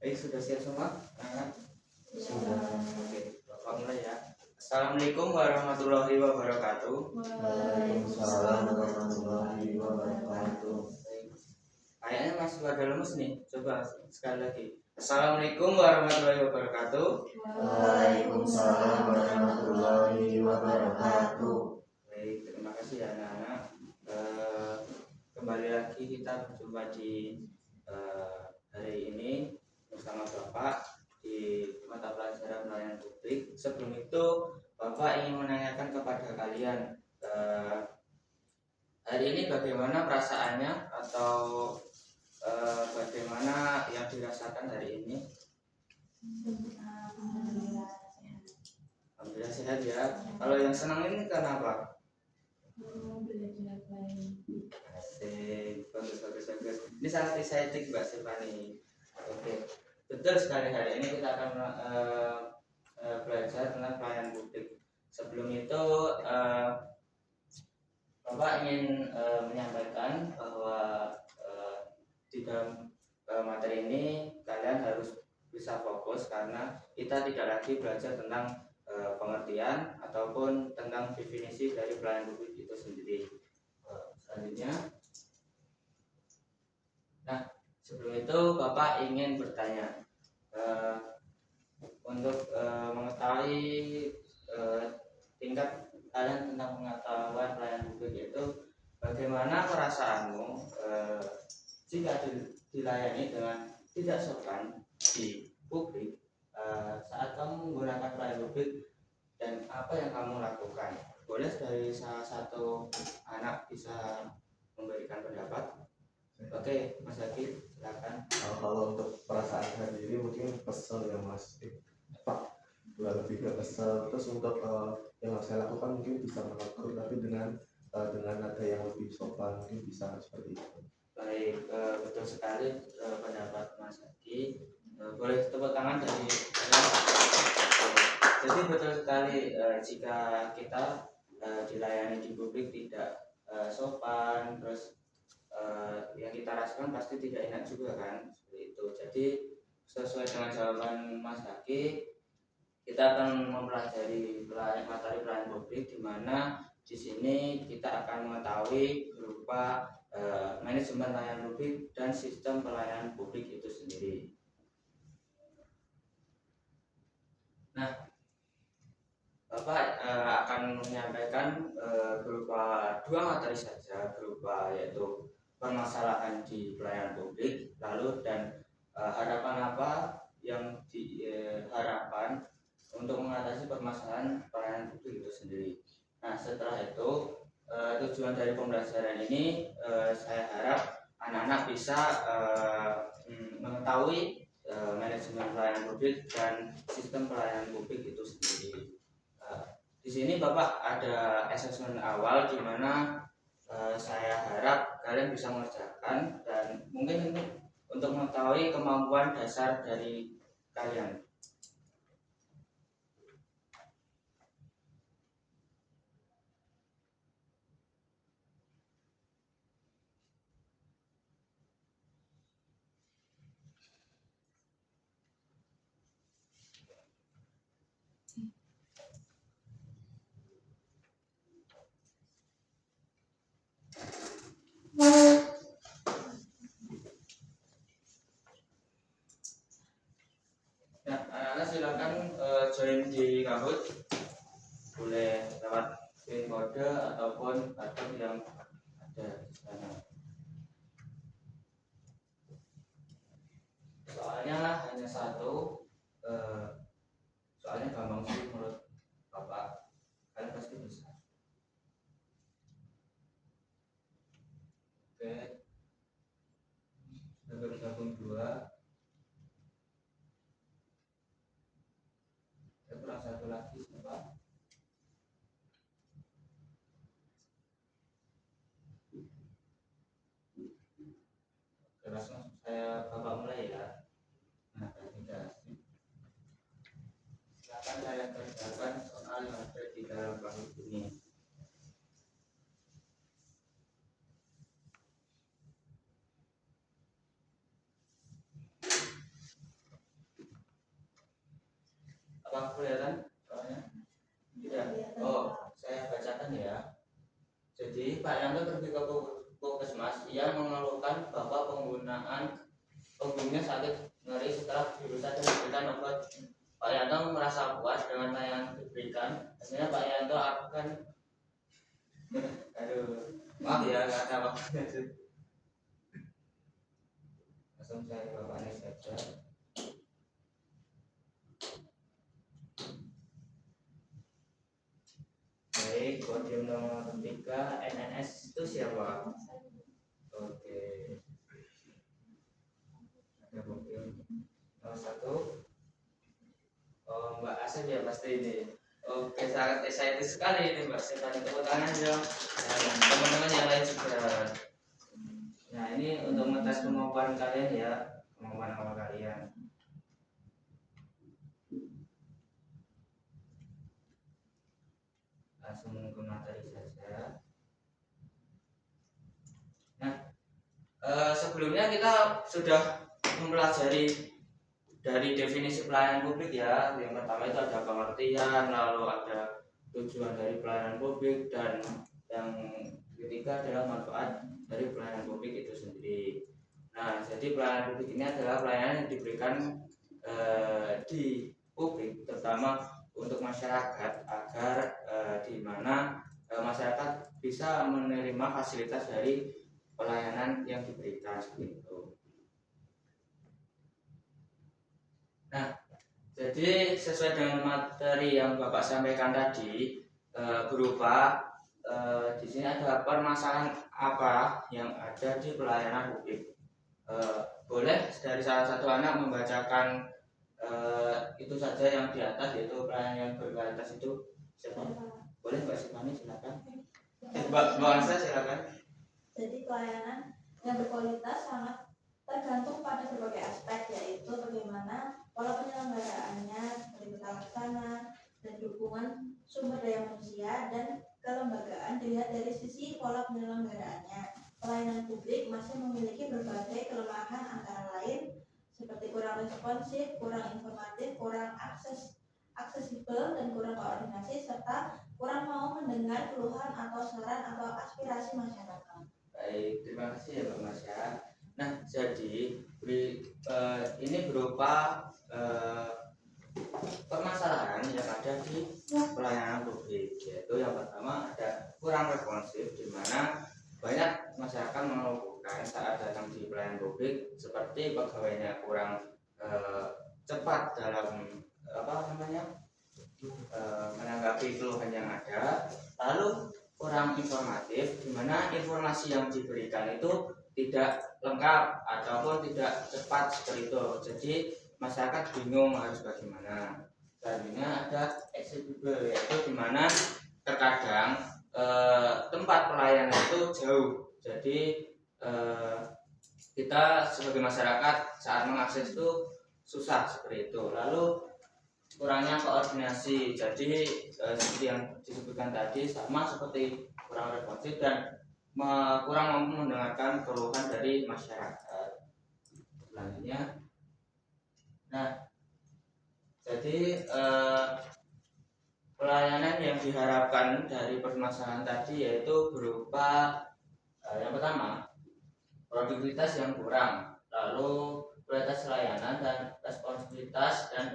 Sudah siap semua? Sudah. Oke, Bapak mulai ya. Assalamualaikum warahmatullahi wabarakatuh. Waalaikumsalam warahmatullahi wabarakatuh. Kayaknya masih pada lemes nih. Coba sekali lagi. Assalamualaikum warahmatullahi wabarakatuh. Waalaikumsalam warahmatullahi wabarakatuh. Baik, terima kasih ya anak-anak. Kembali lagi kita berjumpa di hari ini bersama Bapak di mata pelajaran pelayanan publik. Sebelum itu Bapak ingin menanyakan kepada kalian hari ini bagaimana perasaannya atau bagaimana yang dirasakan hari ini? Alhamdulillah sehat ya. Kalau yang senang ini kenapa? Asik, bagus. Ini sangat exciting Mbak Stefani. Oke, betul sekali. Hari ini kita akan belajar tentang pelayanan publik. Sebelum itu Bapak ingin menyampaikan bahwa di dalam materi ini kalian harus bisa fokus karena kita tidak lagi belajar tentang pengertian ataupun tentang definisi dari pelayanan publik itu sendiri. Selanjutnya, nah sebelum itu Bapak ingin bertanya untuk mengetahui tingkat kalian tentang pengetahuan pelayanan publik itu, bagaimana perasaanmu jika dilayani dengan tidak sopan di publik saat kamu menggunakan pelayanan publik, dan apa yang kamu lakukan? Boleh dari salah satu anak bisa memberikan pendapat? Oke, Mas Zaki, silakan. Kalau untuk perasaan sendiri mungkin kesel ya Mas. Pak, lebih ke kesel. Terus untuk yang harus saya lakukan mungkin bisa menegur, tapi dengan nada yang lebih sopan, mungkin bisa seperti itu. Baik, betul sekali pendapat Mas Zaki. Boleh tepuk tangan dari jadi betul sekali jika kita dilayani di publik tidak sopan, terus yang kita rasakan pasti tidak enak juga kan, seperti itu. Jadi sesuai dengan jawaban Mas Haki, kita akan mempelajari materi pelayanan publik, di mana di sini kita akan mengetahui berupa manajemen pelayanan publik dan sistem pelayanan publik itu sendiri. Nah, Bapak akan menyampaikan berupa dua materi saja, berupa yaitu permasalahan di pelayanan publik, lalu dan harapan apa yang diharapkan untuk mengatasi permasalahan pelayanan publik itu sendiri. Nah, setelah itu tujuan dari pembelajaran ini saya harap anak-anak bisa mengetahui manajemen pelayanan publik dan sistem pelayanan publik itu sendiri. Di sini Bapak ada asesmen awal di mana saya harap kalian bisa mengerjakan, dan mungkin ini untuk mengetahui kemampuan dasar dari kalian. Nah, anak-anak silakan join di Kahoot, boleh lewat pin kode ataupun barcode yang ada di sana. Soalnya hanya satu, soalnya gampang sih menurut Bapak, kalian pasti bisa. Oke, sudah bergabung dua. Kurang satu lagi siapa? Oke, langsung saya Bapak mulai ya. Nah, validasi. Silakan kalian kerjakan soal yang ada di dalam Kahoot ini. Apa kelihatan soalnya? Tidak. Oh, saya bacakan ya. Jadi Pak Yanto pergi ke puskesmas. Ia mengeluhkan bahwa punggungnya sakit nyeri setelah dirusak dan diberikan obat. Pak Yanto merasa puas dengan layanan diberikan. Akhirnya Pak Yanto akan aduh, maaf ya nggak ada waktunya. Langsung saya ke bapaknya saja. Baik, podium nomor 3 NNS itu siapa? Oke. Ada podium nomor 1. Oh, Mbak Asep ya pasti ini. Oke, sangat excited sekali ini Mbak. Saya tepuk tangan dong. Dan teman-teman yang lain juga. Nah, ini untuk mengetes kemampuan kalian ya, kemampuan awal kalian. Langsung ke materi saja. Nah, sebelumnya kita sudah mempelajari dari definisi pelayanan publik ya. Yang pertama itu ada pengertian, lalu ada tujuan dari pelayanan publik, dan yang ketiga adalah manfaat dari pelayanan publik itu sendiri. Nah, jadi pelayanan publik ini adalah pelayanan yang diberikan di publik, terutama untuk masyarakat, agar di mana masyarakat bisa menerima fasilitas dari pelayanan yang diberikan seperti itu. Nah, jadi sesuai dengan materi yang Bapak sampaikan tadi, berupa di sini ada permasalahan apa yang ada di pelayanan publik. Boleh dari salah satu anak membacakan itu saja yang di atas, yaitu pelayanan yang berkualitas itu siapa? Boleh Mbak Sifani, silakan. Mbak Ansa, silakan. Jadi pelayanan yang berkualitas sangat tergantung pada berbagai aspek, yaitu bagaimana pola penyelenggaraannya, seperti tata laksana dan dukungan sumber daya manusia dan kelembagaan. Dilihat dari sisi pola penyelenggaraannya, pelayanan publik masih memiliki berbagai kelemahan, antara lain seperti kurang responsif, kurang informatif, kurang aksesibel, dan kurang koordinasi, serta kurang mau mendengar keluhan atau saran atau aspirasi masyarakat. Baik, terima kasih ya Mbak Masya. Nah, jadi ini berupa permasalahan yang ada di pelayanan publik, yaitu yang pertama ada kurang responsif, di mana banyak masyarakat mengeluhkan saat datang di pelayanan publik seperti pegawainya kurang cepat dalam menanggapi keluhan yang ada, lalu kurang informatif, di mana informasi yang diberikan itu tidak lengkap ataupun tidak cepat seperti itu. Jadi masyarakat bingung harus bagaimana. Selanjutnya ada accessible, yaitu di mana terkadang tempat pelayanan itu jauh. Jadi kita sebagai masyarakat saat mengakses itu susah seperti itu. Lalu kurangnya koordinasi, jadi seperti yang disebutkan tadi, sama seperti kurang responsif dan kurang mampu mendengarkan keluhan dari masyarakat. Selanjutnya, nah, jadi pelayanan yang diharapkan dari permasalahan tadi yaitu berupa yang pertama produktivitas yang kurang, lalu kualitas layanan dan responsibilitas dan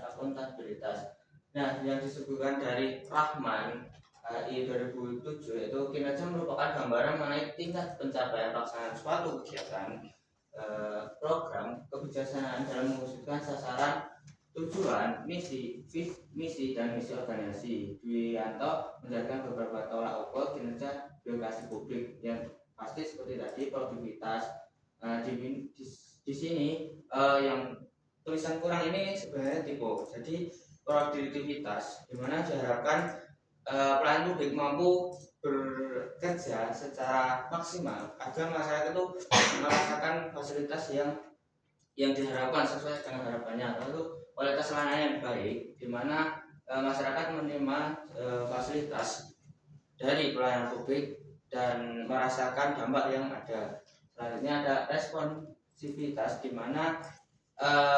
akuntabilitas. Nah, yang disebutkan dari Rahman I 2007 yaitu kinerja merupakan gambaran mengenai tingkat pencapaian pelaksanaan suatu kegiatan, program, kebijaksanaan dalam mewujudkan sasaran, tujuan, misi dan misi organisasi. Dwi Yanto menjalankan beberapa tolak ukur kinerja birokrasi publik yang pasti seperti tadi produktivitas. Di sini yang tulisan kurang ini sebenarnya tipe. Jadi produktivitas, di mana diharapkan pelayanan publik mampu bekerja secara maksimal agar masyarakat itu merasakan fasilitas yang diharapkan sesuai dengan harapannya. Lalu kualitas layanan yang baik, di mana masyarakat menerima fasilitas dari pelayanan publik dan merasakan dampak yang ada. Selanjutnya ada responsivitas, di mana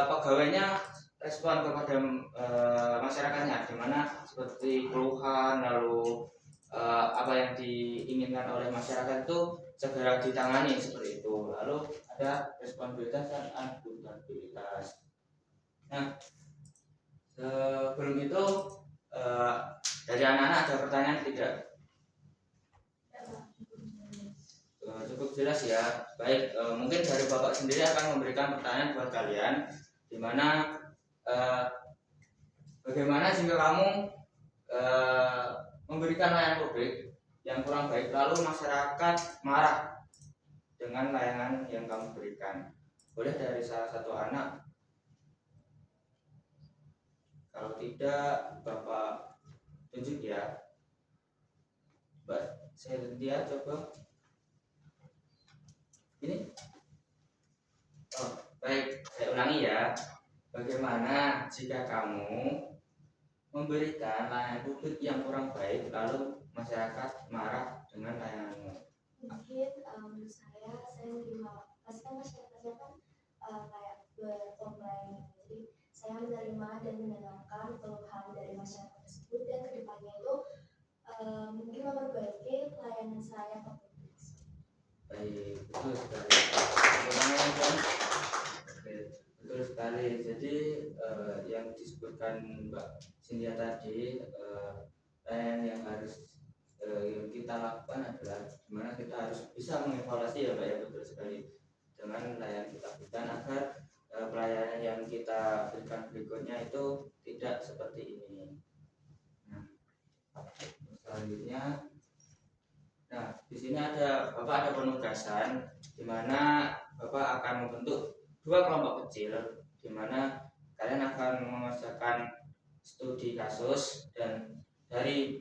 pegawainya respon kepada masyarakatnya, dimana seperti keluhan lalu apa yang diinginkan oleh masyarakat itu segera ditangani seperti itu. Lalu ada responsibilitas dan akuntabilitas. Nah, sebelum itu dari anak-anak ada pertanyaan tidak? Cukup jelas ya. Baik, mungkin dari Bapak sendiri akan memberikan pertanyaan buat kalian, dimana bagaimana jika kamu memberikan layanan publik yang kurang baik lalu masyarakat marah dengan layanan yang kamu berikan. Boleh dari salah satu anak? Kalau tidak, Bapak tunjuk ya. Mbak Cynthia, coba. Ini? Oh, baik, saya ulangi ya. Bagaimana jika kamu memberikan layanan publik yang kurang baik lalu masyarakat marah dengan layananmu? Mungkin menurut saya menerima, pasti kan masyarakatnya kan kayak berkomplain, jadi saya menerima dan mendengarkan keluhan dari masyarakat tersebut, dan kedepannya itu mungkin memperbaiki layanan saya ke publik. Baik, betul sekali. Oke, betul sekali. Jadi yang disebutkan Mbak Cynthia tadi, layanan yang harus yang kita lakukan adalah gimana kita harus bisa mengevaluasi ya Mbak ya, betul sekali, dengan layanan kita berikan agar pelayanan yang kita berikan berikutnya itu tidak seperti ini. Nah, selanjutnya, nah di sini Bapak ada penugasan di mana Bapak akan membentuk 2 kelompok kecil, di mana kalian akan mengerjakan studi kasus, dan dari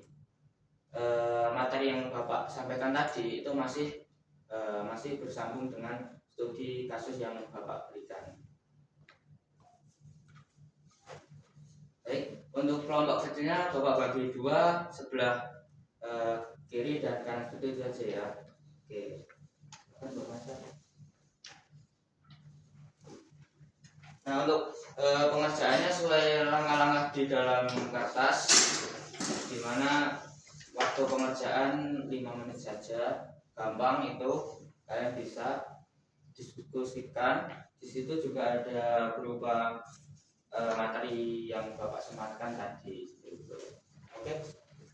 materi yang Bapak sampaikan tadi itu masih bersambung dengan studi kasus yang Bapak berikan. Baik, untuk kelompok kecilnya Bapak bagi 2, sebelah kiri dan kanan itu saja ya. Oke. Nah, untuk pengerjaannya sesuai langkah-langkah di dalam kertas, di mana waktu pengerjaan 5 menit saja, gampang itu, kalian bisa diskusikan. Di situ juga ada berupa materi yang Bapak sematkan tadi. Oke,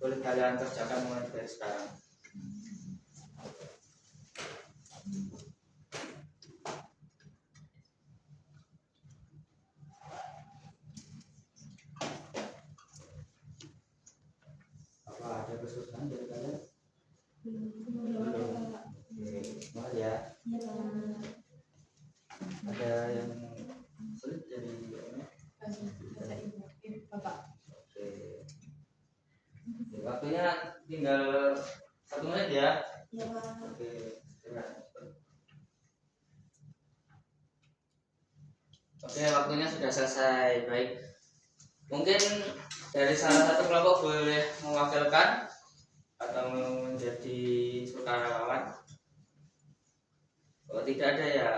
boleh kalian kerjakan mulai dari sekarang. Apa ada kesusahan dari kalian? Mohon ya. Ada yang sulit dari Bapak. Oke. Waktunya tinggal 1 menit ya. Ya Pak. Oke. Oke, waktunya sudah selesai. Baik. Mungkin dari salah satu kelompok boleh mewakilkan atau menjadi sukarelawan. Oh, tidak ada ya.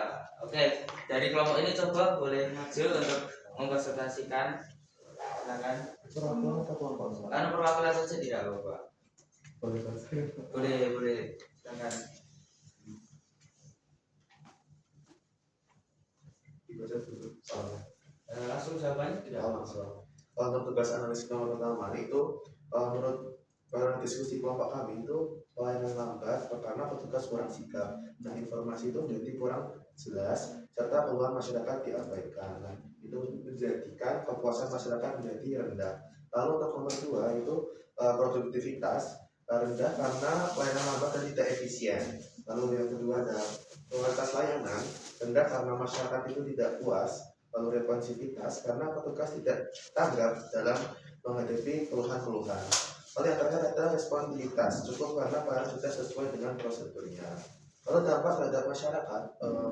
Oke, dari kelompok ini coba boleh maju untuk mempresentasikan. Silakan. Karena perwakilan saja tidak apa-apa. Boleh. Silakan. Langsung jawabannya tidak langsung. Untuk tugas analisis nomor pertama itu menurut diskusi kelompok kami itu pelayanan lambat karena petugas kurang sigap dan informasi itu menjadi kurang jelas serta keluhan masyarakat diabaikan. Nah, itu menjadikan kepuasan masyarakat menjadi rendah. Lalu untuk nomor 2 itu produktivitas rendah karena pelayanan lambat dan tidak efisien. Lalu yang kedua ada kualitas layanan rendah karena masyarakat itu tidak puas. Lalu responsivitas karena petugas tidak tanggap dalam menghadapi keluhan-keluhan. Lalu yang terakhir adalah responsivitas, cukup karena pelayanan sudah sesuai dengan prosedurnya. Kalau dampak terhadap masyarakat,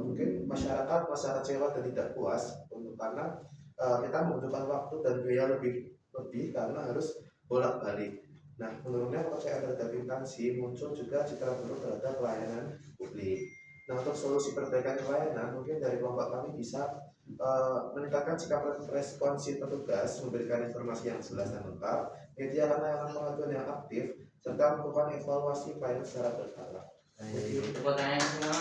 mungkin masyarakat merasa kecewa dan tidak puas karena kita membutuhkan waktu dan biaya lebih karena harus bolak-balik. Nah, menurunnya kepercayaan terhadap instansi, muncul juga citra buruk terhadap pelayanan publik. Nah, untuk solusi perbaikan pelayanan, mungkin dari kelompok kami bisa meningkatkan sikap responsif petugas, memberikan informasi yang jelas dan lengkap, menyediakan layanan pengaduan yang aktif, serta melakukan evaluasi pelayanan secara berkala. Tepuk tangan semua.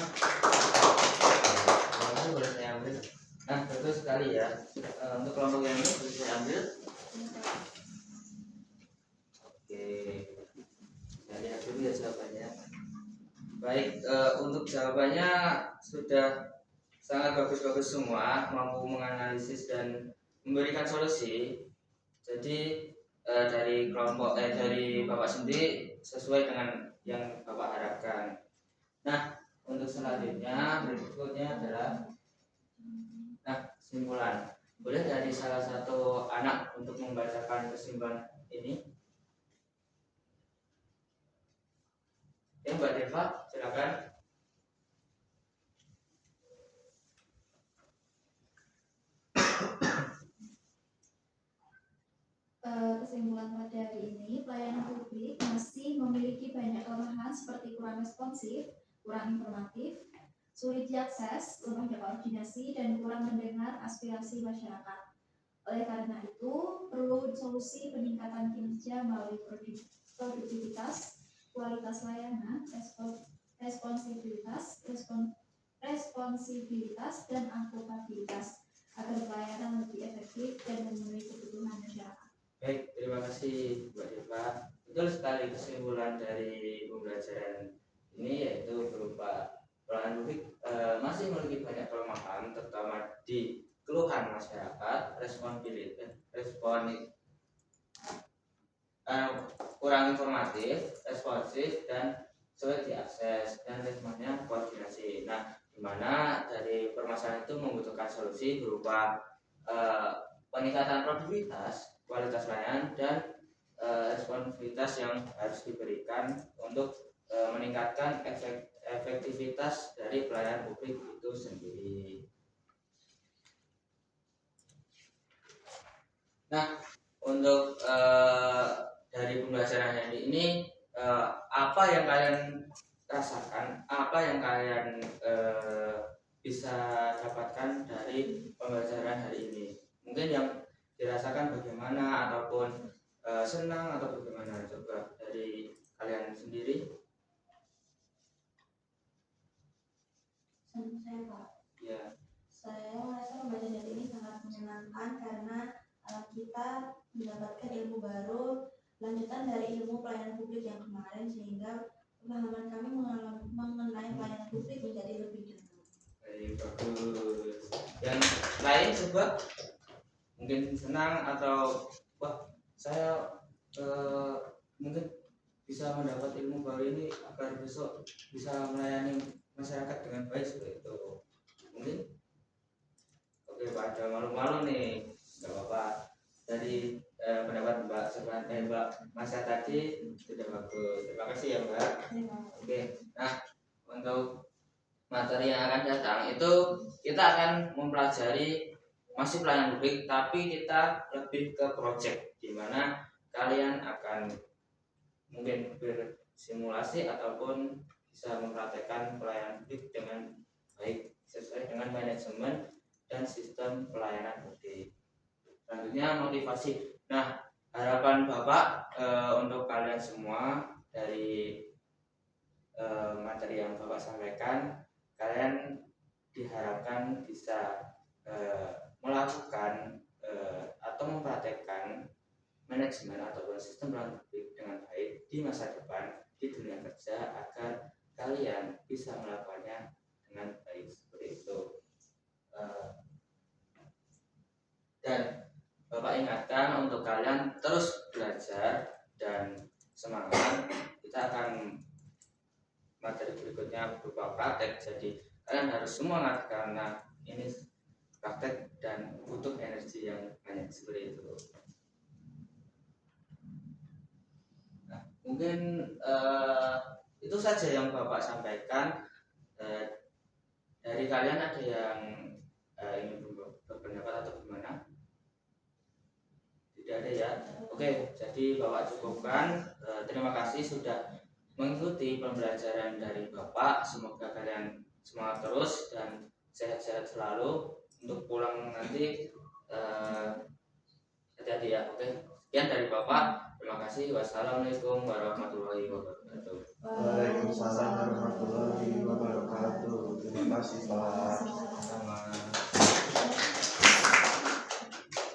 Ini boleh saya ambil. Nah, betul sekali ya. Untuk kelompok yang ini boleh saya ambil. Oke, saya lihat dulu ya jawabannya. Baik, untuk jawabannya sudah sangat bagus-bagus semua, mampu menganalisis dan memberikan solusi. Jadi dari dari Bapak sendiri sesuai dengan yang Bapak harapkan. Nah, untuk selanjutnya berikutnya adalah kesimpulan. Boleh dari salah satu anak untuk membacakan kesimpulan ini? Ya, Mbak Deva, silakan. Kesimpulan pada hari ini, pelayanan publik masih memiliki banyak kelemahan seperti kurang responsif, kurang informatif, sulit diakses, lemahnya koordinasi, dan kurang mendengar aspirasi masyarakat. Oleh karena itu, perlu solusi peningkatan kinerja melalui produktivitas, kualitas layanan, responsibilitas, dan akuntabilitas agar pelayanan lebih efektif dan memenuhi kebutuhan masyarakat. Baik, terima kasih Mbak Deva. Betul sekali kesimpulan dari pembelajaran ini yaitu berupa pelayanan publik masih memiliki banyak kelemahan, terutama di keluhan masyarakat, kurang informatif, responsif, dan sulit diakses, dan responnya koordinasi. Nah, di mana dari permasalahan itu membutuhkan solusi berupa peningkatan produktivitas, kualitas layanan, dan responsivitas yang harus diberikan untuk meningkatkan efektivitas dari pelayanan publik itu sendiri. Nah, untuk dari pembelajaran hari ini, apa yang kalian rasakan, apa yang kalian bisa dapatkan dari pembelajaran hari ini? Mungkin yang dirasakan bagaimana, ataupun senang atau bagaimana? Coba dari kalian sendiri. Saya Pak, Ya. saya merasa pembelajaran hari ini sangat menyenangkan karena kita mendapatkan ilmu baru, lanjutan dari ilmu pelayanan publik yang kemarin, sehingga pemahaman kami mengenai pelayanan publik menjadi lebih dalam. Baik, bagus. Yang lain coba mungkin senang atau wah saya mungkin bisa mendapat ilmu baru ini agar besok bisa melayani masyarakat dengan baik seperti itu. Mungkin oke, pada malu-malu nih, nggak apa-apa. Dari pendapat Mbak Masya tadi sudah bagus. Terima kasih ya Mbak. Oke, nah untuk materi yang akan datang itu kita akan mempelajari masih pelayanan publik, tapi kita lebih ke project, di mana kalian akan mungkin bersimulasi ataupun bisa mempraktekkan pelayanan publik dengan baik sesuai dengan manajemen dan sistem pelayanan publik. Selanjutnya motivasi. Nah, harapan Bapak untuk kalian semua dari materi yang Bapak sampaikan, kalian diharapkan bisa melakukan atau mempraktekkan manajemen ataupun sistem pelayanan publik dengan baik di masa depan di dunia kerja agar kalian bisa melakukannya dengan baik seperti itu. Dan Bapak ingatkan untuk kalian terus belajar dan semangat. Kita akan materi berikutnya berupa praktek, jadi kalian harus semangat karena ini praktek dan butuh energi yang banyak seperti itu. Nah, mungkin itu saja yang Bapak sampaikan. Dari kalian ada yang ingin berpendapat atau gimana? Tidak ada ya. Oke, jadi Bapak cukupkan. Terima kasih sudah mengikuti pembelajaran dari Bapak. Semoga kalian semangat terus dan sehat-sehat selalu. untuk pulang nanti hati-hati ya. Oke, sekian dari Bapak. Terima kasih. Wassalamualaikum warahmatullahi wabarakatuh. Waalaikumsalam warahmatullahi wabarakatuh. Terima kasih Pak.